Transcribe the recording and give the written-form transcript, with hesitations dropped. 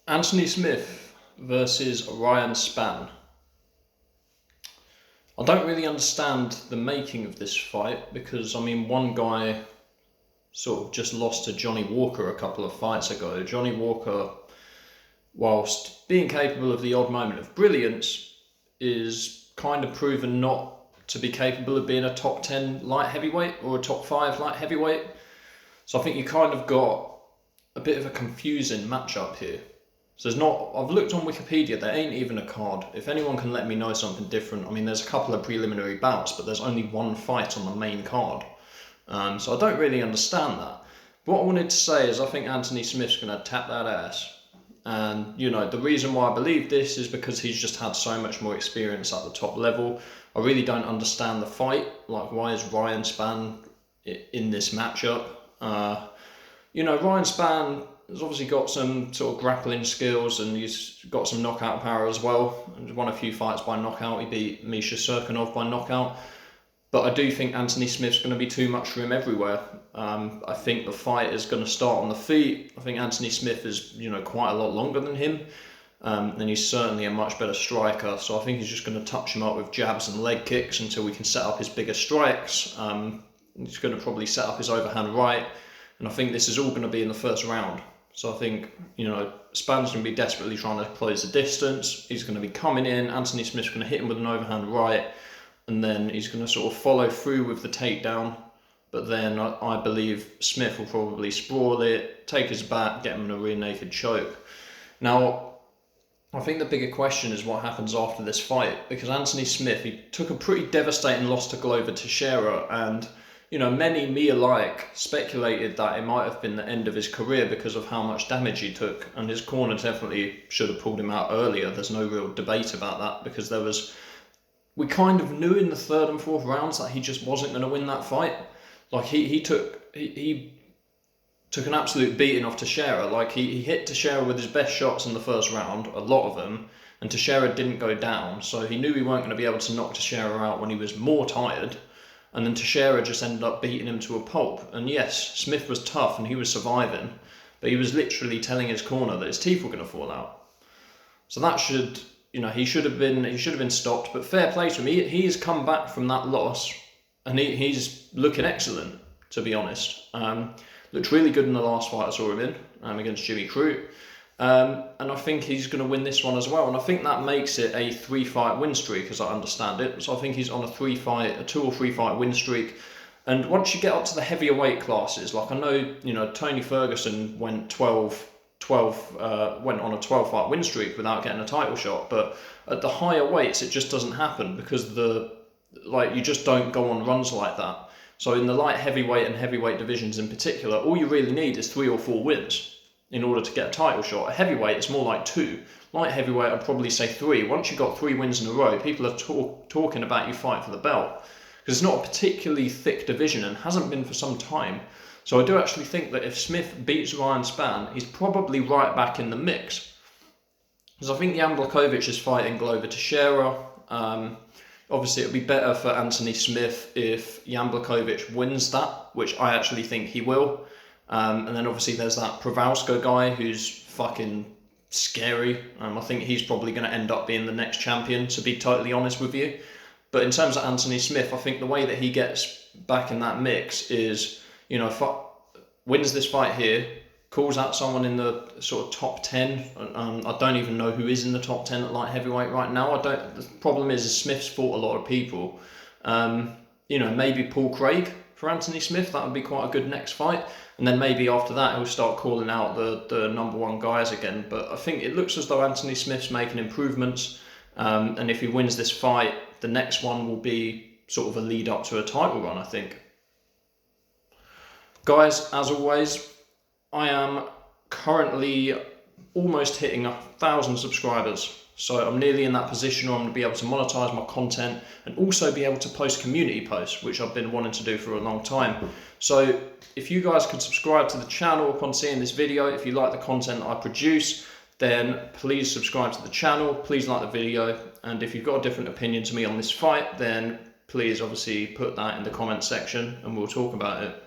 Anthony Smith versus Ryan Spann. I don't really understand the making of this fight because, one guy sort of just lost to Johnny Walker a couple of fights ago. Johnny Walker, whilst being capable of the odd moment of brilliance, is kind of proven not to be capable of being a top 10 light heavyweight or a top 5 light heavyweight. So I think you kind of got a bit of a confusing matchup here. So I've looked on Wikipedia, there ain't even a card. If anyone can let me know something different, there's a couple of preliminary bouts, but there's only one fight on the main card. So I don't really understand that. But what I wanted to say is I think Anthony Smith's going to tap that ass. And, the reason why I believe this is because he's just had so much more experience at the top level. I really don't understand the fight. Like, why is Ryan Spann in this matchup? Ryan Spann has obviously got some sort of grappling skills and he's got some knockout power as well. He's won a few fights by knockout. He beat Misha Serkinov by knockout. But I do think Anthony Smith's going to be too much for him everywhere. I think the fight is going to start on the feet. I think Anthony Smith is, quite a lot longer than him. And he's certainly a much better striker. So I think he's just going to touch him up with jabs and leg kicks until we can set up his bigger strikes. He's going to probably set up his overhand right. And I think this is all going to be in the first round. So I think, Spann's going to be desperately trying to close the distance. He's going to be coming in. Anthony Smith's going to hit him with an overhand right. And then he's going to sort of follow through with the takedown. But then I believe Smith will probably sprawl it, take his back, get him in a rear naked choke. Now, I think the bigger question is what happens after this fight. Because Anthony Smith, he took a pretty devastating loss to Glover Teixeira. And, many, me alike, speculated that it might have been the end of his career because of how much damage he took. And his corner definitely should have pulled him out earlier. There's no real debate about that because we kind of knew in the third and fourth rounds that he just wasn't going to win that fight. Like he took an absolute beating off Teixeira. Like he hit Teixeira with his best shots in the first round, a lot of them, and Teixeira didn't go down. So he knew he weren't going to be able to knock Teixeira out when he was more tired. And then Teixeira just ended up beating him to a pulp. And yes, Smith was tough and he was surviving, but he was literally telling his corner that his teeth were going to fall out. So that should, he should have been stopped. But fair play to him. He's come back from that loss, and he's looking excellent, to be honest. Looked really good in the last fight I saw him in against Jimmy Crute. And I think he's going to win this one as well. And I think that makes it a 3-fight win streak, as I understand it. So I think he's on a 2 or 3 fight win streak. And once you get up to the heavier weight classes, like I know, Tony Ferguson went on a 12-fight win streak without getting a title shot. But at the higher weights, it just doesn't happen because you just don't go on runs like that. So in the light heavyweight and heavyweight divisions in particular, all you really need is 3 or 4 wins in order to get a title shot. A heavyweight, it's more like 2. Light heavyweight, I'd probably say 3. Once you've got 3 wins in a row, people are talking about you fight for the belt. Because it's not a particularly thick division and hasn't been for some time. So I do actually think that if Smith beats Ryan Spann, he's probably right back in the mix. Because I think Jan Blachowicz is fighting Glover Teixeira. Obviously, it would be better for Anthony Smith if Jan Blachowicz wins that, which I actually think he will. And then obviously there's that Provalska guy who's fucking scary. I think he's probably going to end up being the next champion, to be totally honest with you. But in terms of Anthony Smith, I think the way that he gets back in that mix is, wins this fight here, calls out someone in the sort of top 10. I don't even know who is in the top 10 at light heavyweight right now. The problem is Smith's fought a lot of people. Maybe Paul Craig for Anthony Smith, that would be quite a good next fight. And then maybe after that, he'll start calling out the number 1 guys again. But I think it looks as though Anthony Smith's making improvements. And if he wins this fight, the next one will be sort of a lead up to a title run, I think. Guys, as always, I am currently almost hitting 1,000 subscribers. So I'm nearly in that position where I'm going to be able to monetize my content and also be able to post community posts, which I've been wanting to do for a long time. So if you guys could subscribe to the channel upon seeing this video, if you like the content that I produce, then please subscribe to the channel, please like the video, and if you've got a different opinion to me on this fight, then please obviously put that in the comment section and we'll talk about it.